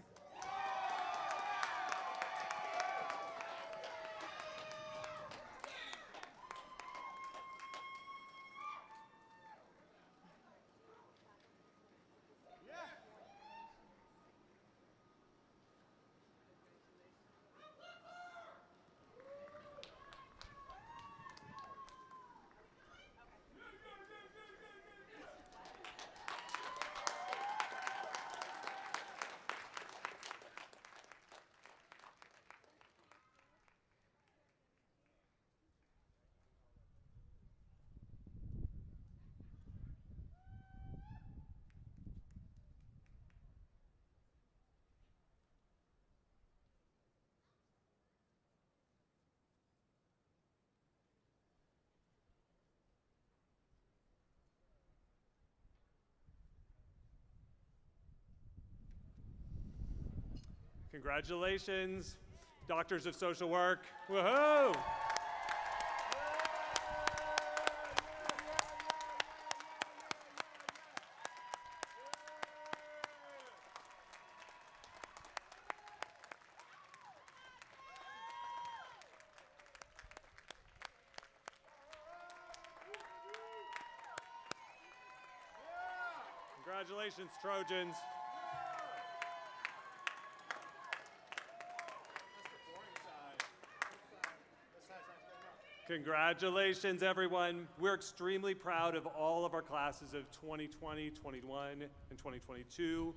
[SPEAKER 3] Congratulations, Doctors of Social Work. Woohoo! Congratulations, Trojans. Congratulations, everyone. We're extremely proud of all of our classes of 2020, 21, and 2022.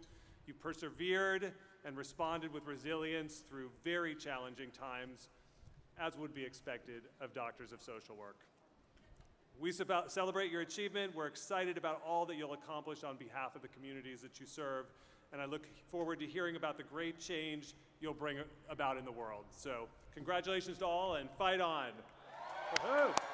[SPEAKER 3] You persevered and responded with resilience through very challenging times, as would be expected of doctors of social work. We celebrate your achievement. We're excited about all that you'll accomplish on behalf of the communities that you serve, and I look forward to hearing about the great change you'll bring about in the world. So congratulations to all, and fight on. Woo-hoo.